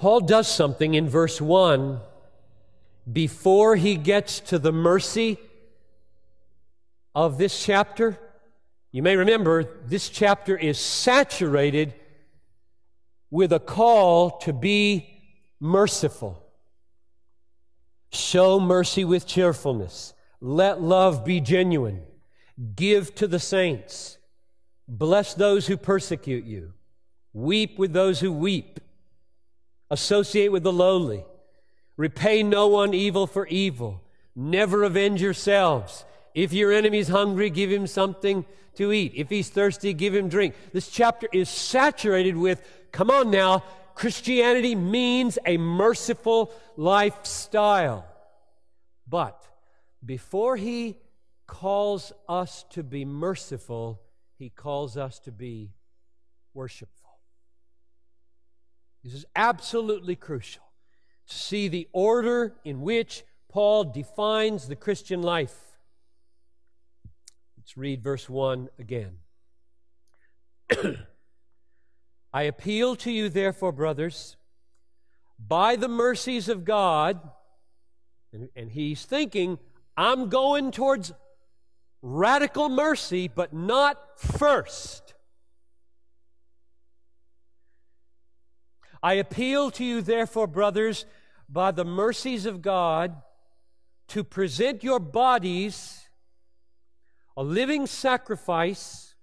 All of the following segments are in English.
Paul does something in verse 1 before he gets to the mercy of this chapter. You may remember this chapter is saturated with a call to be merciful. Show mercy with cheerfulness. Let love be genuine. Give to the saints. Bless those who persecute you. Weep with those who weep. Associate with the lowly. Repay no one evil for evil. Never avenge yourselves. If your enemy is hungry, give him something to eat. If he's thirsty, give him drink. This chapter is saturated with, come on now, Christianity means a merciful lifestyle. But before he calls us to be merciful, he calls us to be worshipful. This is absolutely crucial to see the order in which Paul defines the Christian life. Let's read verse 1 again. I appeal to you, therefore, brothers, by the mercies of God, and he's thinking, I'm going towards radical mercy, but not first. I appeal to you, therefore, brothers, by the mercies of God, to present your bodies a living sacrifice,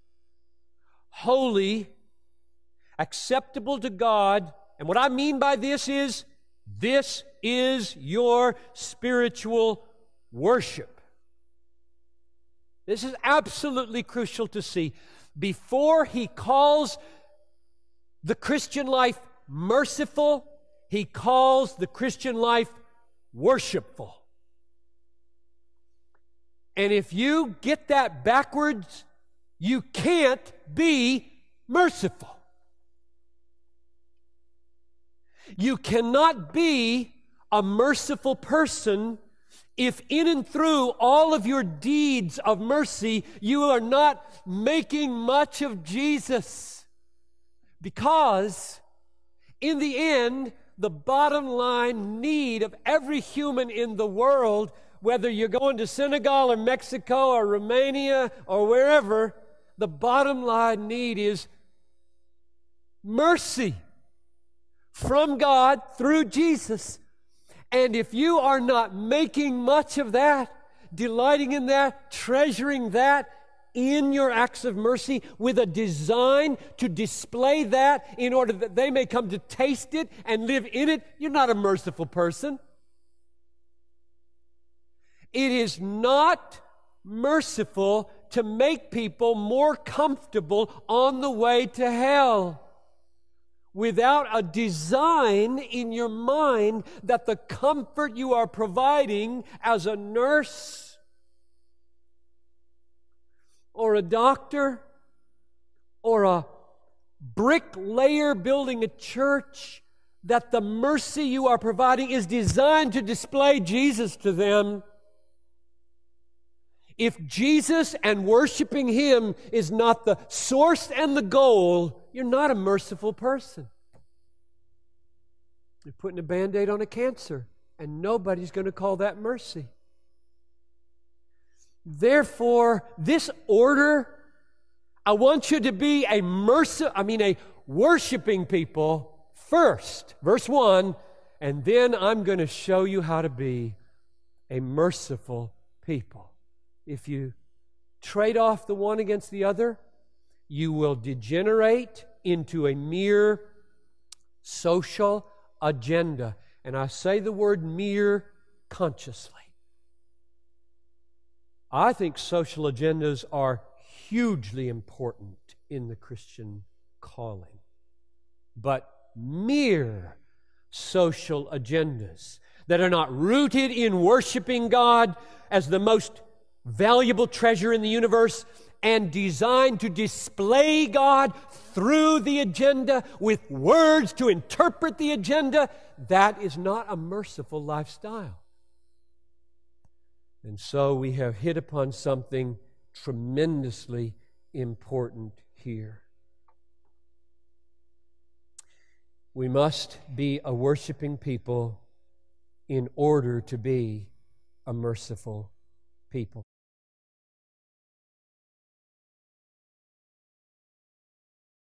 holy, acceptable to God. And what I mean by this is your spiritual worship. This is absolutely crucial to see. Before he calls the Christian life merciful, he calls the Christian life worshipful. And if you get that backwards, you can't be merciful. You cannot be a merciful person if in and through all of your deeds of mercy, you are not making much of Jesus. Because in the end, the bottom line need of every human in the world, whether you're going to Senegal or Mexico or Romania or wherever, the bottom line need is mercy from God through Jesus. And if you are not making much of that, delighting in that, treasuring that in your acts of mercy with a design to display that in order that they may come to taste it and live in it, you're not a merciful person. It is not merciful to make people more comfortable on the way to hell without a design in your mind that the comfort you are providing as a nurse or a doctor or a bricklayer building a church, that the mercy you are providing is designed to display Jesus to them. If Jesus and worshiping Him is not the source and the goal, you're not a merciful person. You're putting a Band-Aid on a cancer, and nobody's going to call that mercy. Therefore, this order, I want you to be a worshiping people first, verse 1, and then I'm going to show you how to be a merciful people. If you trade off the one against the other, you will degenerate into a mere social agenda. And I say the word mere consciously. I think social agendas are hugely important in the Christian calling. But mere social agendas that are not rooted in worshiping God as the most valuable treasure in the universe and designed to display God through the agenda with words to interpret the agenda, that is not a merciful lifestyle. And so we have hit upon something tremendously important here. We must be a worshiping people in order to be a merciful people.